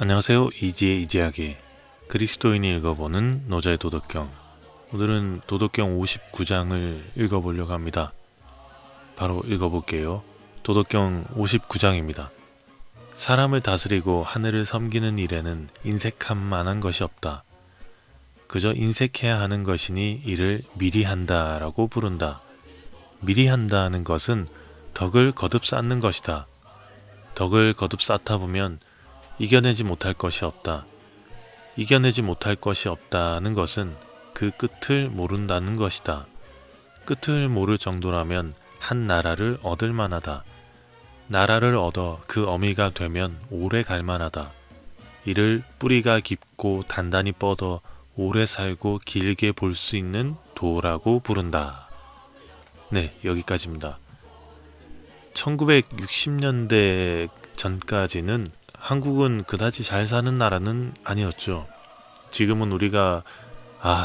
안녕하세요. 이지의 이지하게 그리스도인이 읽어보는 노자의 도덕경. 오늘은 도덕경 59장을 읽어보려고 합니다. 바로 읽어볼게요. 도덕경 59장입니다. 사람을 다스리고 하늘을 섬기는 일에는 인색함만한 것이 없다. 그저 인색해야 하는 것이니 이를 미리 한다라고 부른다. 미리 한다는 것은 덕을 거듭 쌓는 것이다. 덕을 거듭 쌓다 보면 이겨내지 못할 것이 없다. 이겨내지 못할 것이 없다는 것은 그 끝을 모른다는 것이다. 끝을 모를 정도라면 한 나라를 얻을 만하다. 나라를 얻어 그 어미가 되면 오래 갈 만하다. 이를 뿌리가 깊고 단단히 뻗어 오래 살고 길게 볼 수 있는 도라고 부른다. 네, 여기까지입니다. 1960년대 전까지는 한국은 그다지 잘 사는 나라는 아니었죠. 지금은 우리가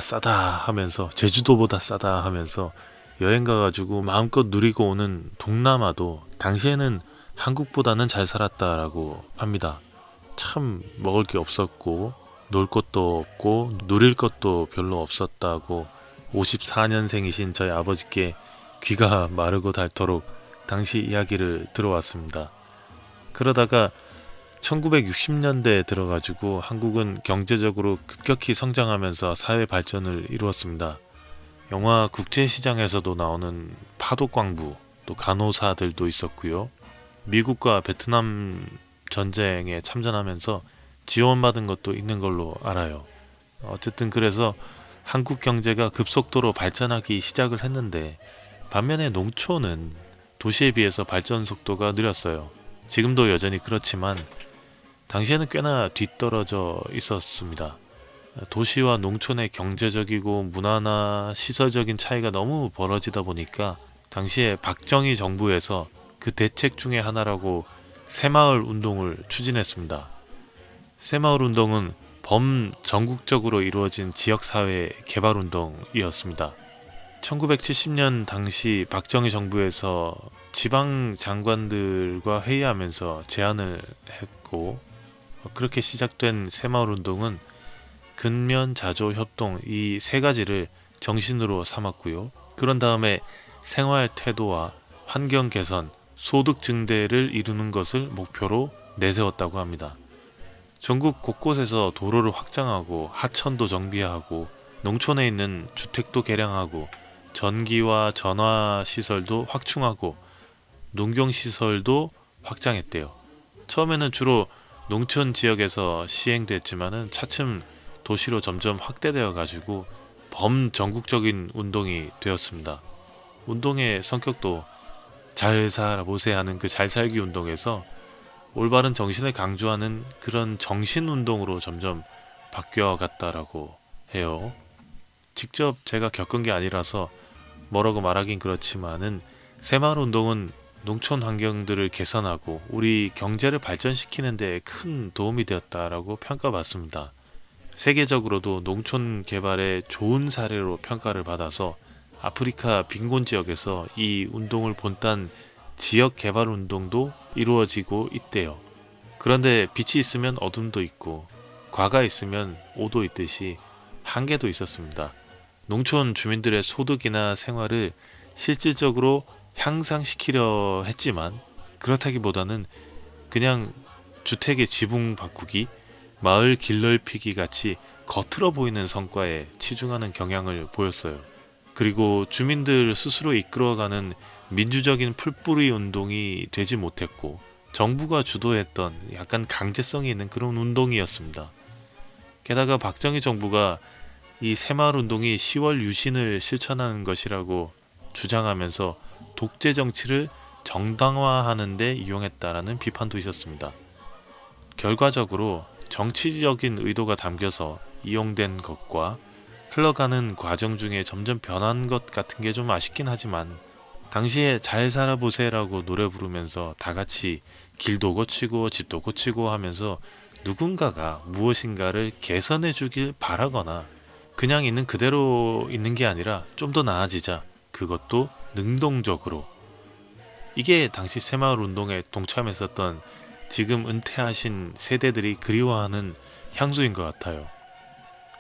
싸다 하면서 제주도보다 싸다 하면서 여행 가가지고 마음껏 누리고 오는 동남아도 당시에는 한국보다는 잘 살았다라고 합니다. 참 먹을 게 없었고 놀 것도 없고 누릴 것도 별로 없었다고 54년생이신 저희 아버지께 귀가 마르고 닳도록 당시 이야기를 들어왔습니다. 그러다가 1960년대에 들어가지고 한국은 경제적으로 급격히 성장하면서 사회 발전을 이루었습니다. 영화 국제시장에서도 나오는 파독광부, 또 간호사들도 있었고요. 미국과 베트남 전쟁에 참전하면서 지원받은 것도 있는 걸로 알아요. 어쨌든 그래서 한국 경제가 급속도로 발전하기 시작을 했는데 반면에 농촌은 도시에 비해서 발전 속도가 느렸어요. 지금도 여전히 그렇지만 당시에는 꽤나 뒤떨어져 있었습니다. 도시와 농촌의 경제적이고 문화나 시설적인 차이가 너무 벌어지다 보니까 당시에 박정희 정부에서 그 대책 중에 하나라고 새마을 운동을 추진했습니다. 새마을 운동은 범전국적으로 이루어진 지역사회 개발운동이었습니다. 1970년 당시 박정희 정부에서 지방 장관들과 회의하면서 제안을 했고 그렇게 시작된 새마을운동은 근면, 자조, 협동 이 세 가지를 정신으로 삼았고요. 그런 다음에 생활 태도와 환경 개선, 소득 증대를 이루는 것을 목표로 내세웠다고 합니다. 전국 곳곳에서 도로를 확장하고 하천도 정비하고 농촌에 있는 주택도 개량하고 전기와 전화 시설도 확충하고 농경 시설도 확장했대요. 처음에는 주로 농촌 지역에서 시행됐지만은 차츰 도시로 점점 확대되어 가지고 범전국적인 운동이 되었습니다. 운동의 성격도 잘 살아보세요 하는 그 잘 살기 운동에서 올바른 정신을 강조하는 그런 정신 운동으로 점점 바뀌어갔다라고 해요. 직접 제가 겪은 게 아니라서 뭐라고 말하긴 그렇지만은 새마을 운동은 농촌 환경들을 개선하고 우리 경제를 발전시키는 데 큰 도움이 되었다라고 평가받습니다. 세계적으로도 농촌 개발의 좋은 사례로 평가를 받아서 아프리카 빈곤 지역에서 이 운동을 본딴 지역 개발 운동도 이루어지고 있대요. 그런데 빛이 있으면 어둠도 있고 과가 있으면 오도 있듯이 한계도 있었습니다. 농촌 주민들의 소득이나 생활을 실질적으로 향상시키려 했지만 그렇다기보다는 그냥 주택의 지붕 바꾸기, 마을 길 넓히기 같이 겉으로 보이는 성과에 치중하는 경향을 보였어요. 그리고 주민들 스스로 이끌어가는 민주적인 풀뿌리 운동이 되지 못했고 정부가 주도했던 약간 강제성이 있는 그런 운동이었습니다. 게다가 박정희 정부가 이 새마을 운동이 10월 유신을 실천하는 것이라고 주장하면서 독재 정치를 정당화하는 데 이용했다라는 비판도 있었습니다. 결과적으로 정치적인 의도가 담겨서 이용된 것과 흘러가는 과정 중에 점점 변한 것 같은 게 좀 아쉽긴 하지만 당시에 잘 살아보세요라고 노래 부르면서 다 같이 길도 고치고 집도 고치고 하면서 누군가가 무엇인가를 개선해 주길 바라거나 그냥 있는 그대로 있는 게 아니라 좀 더 나아지자, 그것도 능동적으로. 이게 당시 새마을 운동에 동참했었던 지금 은퇴하신 세대들이 그리워하는 향수인 것 같아요.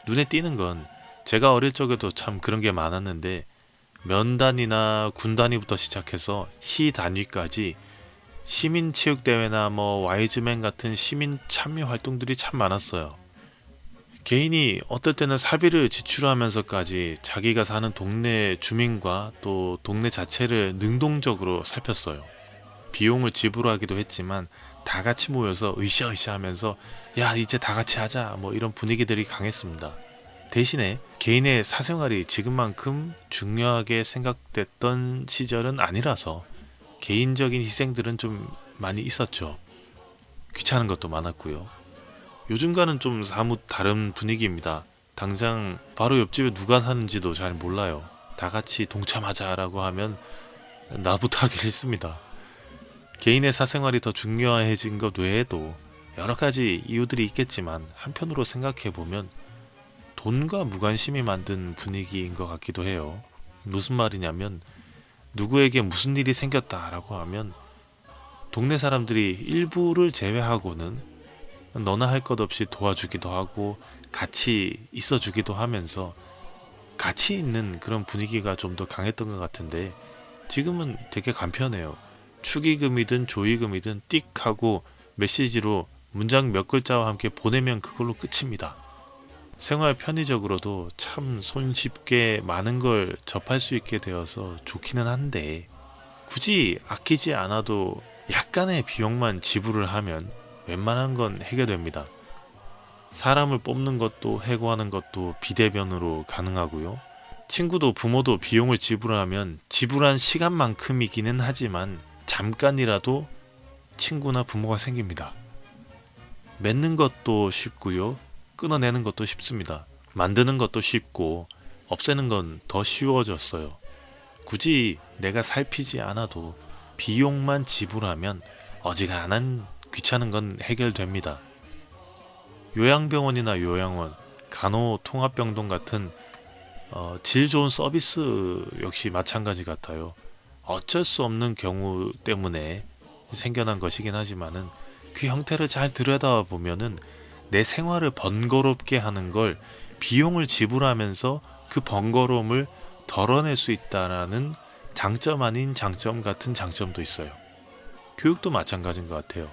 눈에 띄는 건 제가 어릴 적에도 참 그런 게 많았는데 면단위나 군단위부터 시작해서 시 단위까지 시민체육대회나 와이즈맨 같은 시민 참여 활동들이 참 많았어요. 개인이 어떨 때는 사비를 지출하면서까지 자기가 사는 동네 주민과 또 동네 자체를 능동적으로 살폈어요. 비용을 지불하기도 했지만 다 같이 모여서 으쌰으쌰 하면서 야 이제 다 같이 하자 이런 분위기들이 강했습니다. 대신에 개인의 사생활이 지금만큼 중요하게 생각됐던 시절은 아니라서 개인적인 희생들은 좀 많이 있었죠. 귀찮은 것도 많았고요. 요즘과는 좀 사뭇 다른 분위기입니다. 당장 바로 옆집에 누가 사는지도 잘 몰라요. 다 같이 동참하자라고 하면 나부터 하기 싫습니다. 개인의 사생활이 더 중요해진 것 외에도 여러 가지 이유들이 있겠지만 한편으로 생각해보면 돈과 무관심이 만든 분위기인 것 같기도 해요. 무슨 말이냐면 누구에게 무슨 일이 생겼다라고 하면 동네 사람들이 일부를 제외하고는 너나 할 것 없이 도와주기도 하고 같이 있어주기도 하면서 같이 있는 그런 분위기가 좀 더 강했던 것 같은데 지금은 되게 간편해요. 축의금이든 조의금이든 띡 하고 메시지로 문장 몇 글자와 함께 보내면 그걸로 끝입니다. 생활 편의적으로도 참 손쉽게 많은 걸 접할 수 있게 되어서 좋기는 한데 굳이 아끼지 않아도 약간의 비용만 지불을 하면 웬만한 건 해결됩니다. 사람을 뽑는 것도 해고하는 것도 비대면으로 가능하고요. 친구도 부모도 비용을 지불하면 지불한 시간만큼이기는 하지만 잠깐이라도 친구나 부모가 생깁니다. 맺는 것도 쉽고요. 끊어내는 것도 쉽습니다. 만드는 것도 쉽고 없애는 건 더 쉬워졌어요. 굳이 내가 살피지 않아도 비용만 지불하면 어지간한 귀찮은 건 해결됩니다. 요양병원이나 요양원, 간호통합병동 같은 질 좋은 서비스 역시 마찬가지 같아요. 어쩔 수 없는 경우 때문에 생겨난 것이긴 하지만은 그 형태를 잘 들여다보면은 내 생활을 번거롭게 하는 걸 비용을 지불하면서 그 번거로움을 덜어낼 수 있다라는 장점 아닌 장점 같은 장점도 있어요. 교육도 마찬가지인 것 같아요.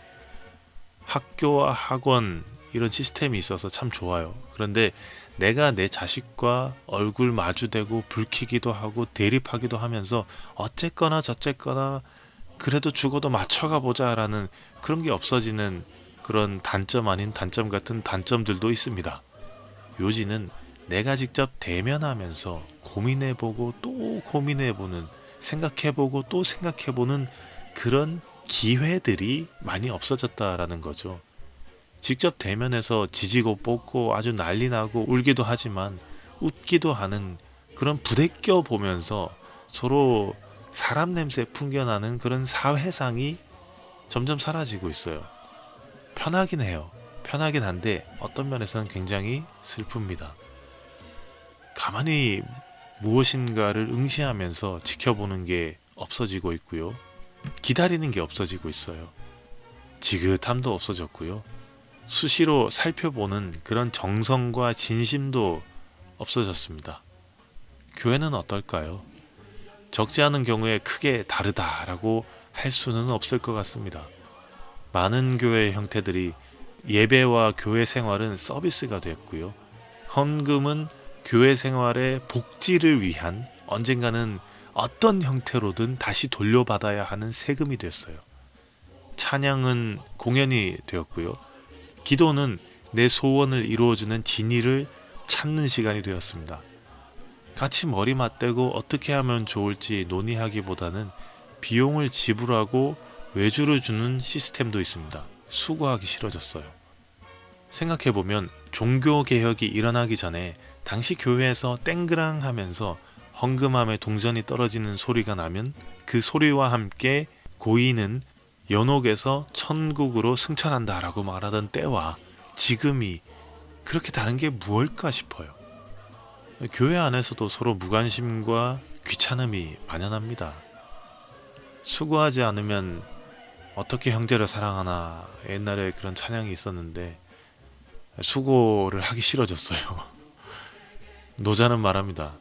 학교와 학원 이런 시스템이 있어서 참 좋아요. 그런데 내가 내 자식과 얼굴 마주대고 불키기도 하고 대립하기도 하면서 어쨌거나 저쨌거나 그래도 죽어도 맞춰가 보자라는 그런 게 없어지는 그런 단점 아닌 단점 같은 단점들도 있습니다. 요지는 내가 직접 대면하면서 고민해보고 또 고민해보는, 생각해보고 또 생각해보는 그런 기회들이 많이 없어졌다라는 거죠. 직접 대면해서 지지고 볶고 아주 난리 나고 울기도 하지만 웃기도 하는 그런 부대껴 보면서 서로 사람 냄새 풍겨나는 그런 사회상이 점점 사라지고 있어요. 편하긴 해요. 편하긴 한데 어떤 면에서는 굉장히 슬픕니다. 가만히 무엇인가를 응시하면서 지켜보는 게 없어지고 있고요. 기다리는 게 없어지고 있어요. 지긋함도 없어졌고요. 수시로 살펴보는 그런 정성과 진심도 없어졌습니다. 교회는 어떨까요? 적지 않은 경우에 크게 다르다라고 할 수는 없을 것 같습니다. 많은 교회 형태들이 예배와 교회 생활은 서비스가 됐고요. 헌금은 교회 생활의 복지를 위한 언젠가는 어떤 형태로든 다시 돌려받아야 하는 세금이 됐어요. 찬양은 공연이 되었고요. 기도는 내 소원을 이루어주는 진리를 찾는 시간이 되었습니다. 같이 머리 맞대고 어떻게 하면 좋을지 논의하기보다는 비용을 지불하고 외주를 주는 시스템도 있습니다. 수고하기 싫어졌어요. 생각해보면 종교개혁이 일어나기 전에 당시 교회에서 땡그랑 하면서 헌금함에 동전이 떨어지는 소리가 나면 그 소리와 함께 고인은 연옥에서 천국으로 승천한다라고 말하던 때와 지금이 그렇게 다른 게 무엇일까 싶어요. 교회 안에서도 서로 무관심과 귀찮음이 만연합니다. 수고하지 않으면 어떻게 형제를 사랑하나 옛날에 그런 찬양이 있었는데 수고를 하기 싫어졌어요. 노자는 말합니다.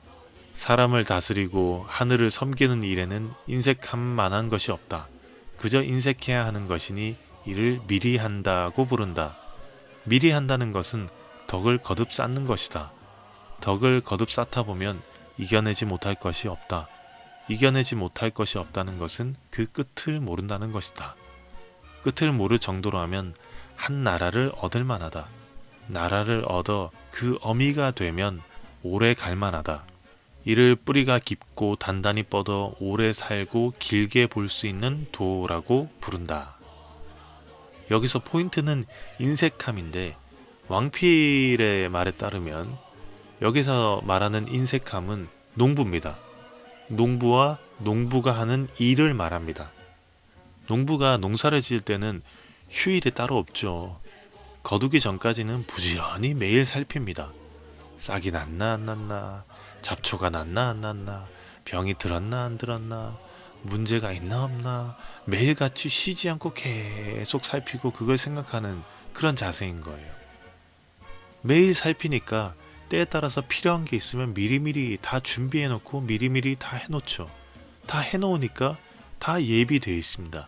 사람을 다스리고 하늘을 섬기는 일에는 인색함 만한 것이 없다. 그저 인색해야 하는 것이니 이를 미리 한다고 부른다. 미리 한다는 것은 덕을 거듭 쌓는 것이다. 덕을 거듭 쌓다 보면 이겨내지 못할 것이 없다. 이겨내지 못할 것이 없다는 것은 그 끝을 모른다는 것이다. 끝을 모를 정도로 하면 한 나라를 얻을 만하다. 나라를 얻어 그 어미가 되면 오래 갈 만하다. 이를 뿌리가 깊고 단단히 뻗어 오래 살고 길게 볼 수 있는 도라고 부른다. 여기서 포인트는 인색함인데 왕필의 말에 따르면 여기서 말하는 인색함은 농부입니다. 농부와 농부가 하는 일을 말합니다. 농부가 농사를 지을 때는 휴일이 따로 없죠. 거두기 전까지는 부지런히 매일 살핍니다. 싹이 났나 안 났나, 잡초가 났나 안 났나, 병이 들었나 안 들었나, 문제가 있나 없나, 매일같이 쉬지 않고 계속 살피고 그걸 생각하는 그런 자세인 거예요. 매일 살피니까 때에 따라서 필요한 게 있으면 미리미리 다 준비해놓고 미리미리 다 해놓죠. 다 해놓으니까 다 예비되어 있습니다.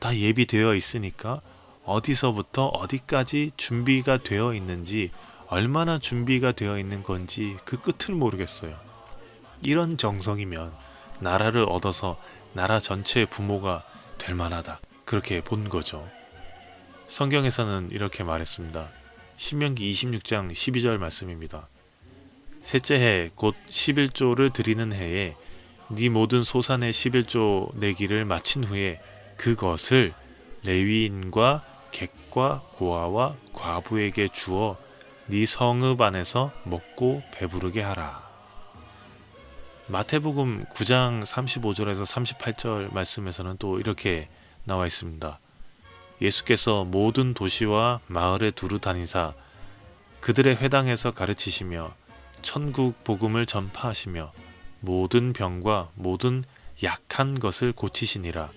다 예비되어 있으니까 어디서부터 어디까지 준비가 되어 있는지, 얼마나 준비가 되어 있는 건지 그 끝을 모르겠어요. 이런 정성이면 나라를 얻어서 나라 전체의 부모가 될 만하다. 그렇게 본 거죠. 성경에서는 이렇게 말했습니다. 신명기 26장 12절 말씀입니다. 셋째 해 곧 11조를 드리는 해에 네 모든 소산의 11조 내기를 마친 후에 그것을 레위인과 객과 고아와 과부에게 주어 네 성읍 안에서 먹고 배부르게 하라. 마태복음 9장 35절에서 38절 말씀에서는 또 이렇게 나와 있습니다. 예수께서 모든 도시와 마을에 두루 다니사 그들의 회당에서 가르치시며 천국 복음을 전파하시며 모든 병과 모든 약한 것을 고치시니라.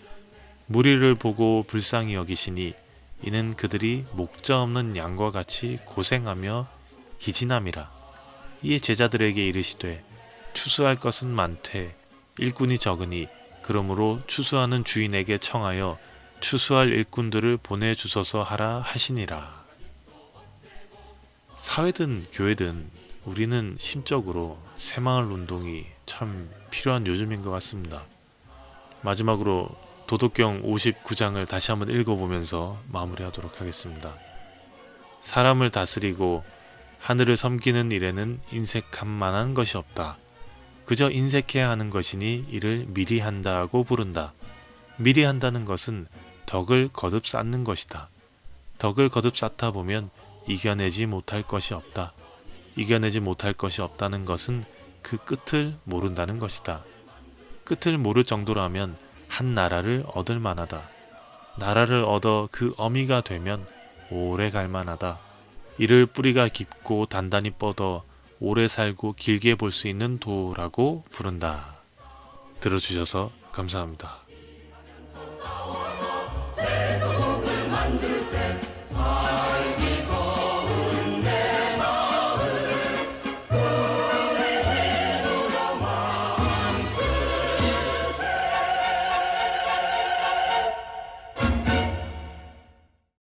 무리를 보고 불쌍히 여기시니 이는 그들이 목자 없는 양과 같이 고생하며 기진함이라. 이에 제자들에게 이르시되 추수할 것은 많되 일꾼이 적으니 그러므로 추수하는 주인에게 청하여 추수할 일꾼들을 보내주소서 하라 하시니라. 사회든 교회든 우리는 심적으로 새마을 운동이 참 필요한 요즘인 것 같습니다. 마지막으로 도덕경 59장을 다시 한번 읽어보면서 마무리하도록 하겠습니다. 사람을 다스리고 하늘을 섬기는 일에는 인색함 만한 것이 없다. 그저 인색해야 하는 것이니 이를 미리 한다고 부른다. 미리 한다는 것은 덕을 거듭 쌓는 것이다. 덕을 거듭 쌓다 보면 이겨내지 못할 것이 없다. 이겨내지 못할 것이 없다는 것은 그 끝을 모른다는 것이다. 끝을 모를 정도라면 한 나라를 얻을 만하다. 나라를 얻어 그 어미가 되면 오래 갈 만하다. 이를 뿌리가 깊고 단단히 뻗어 오래 살고 길게 볼 수 있는 도라고 부른다. 들어주셔서 감사합니다. 새동을 만들세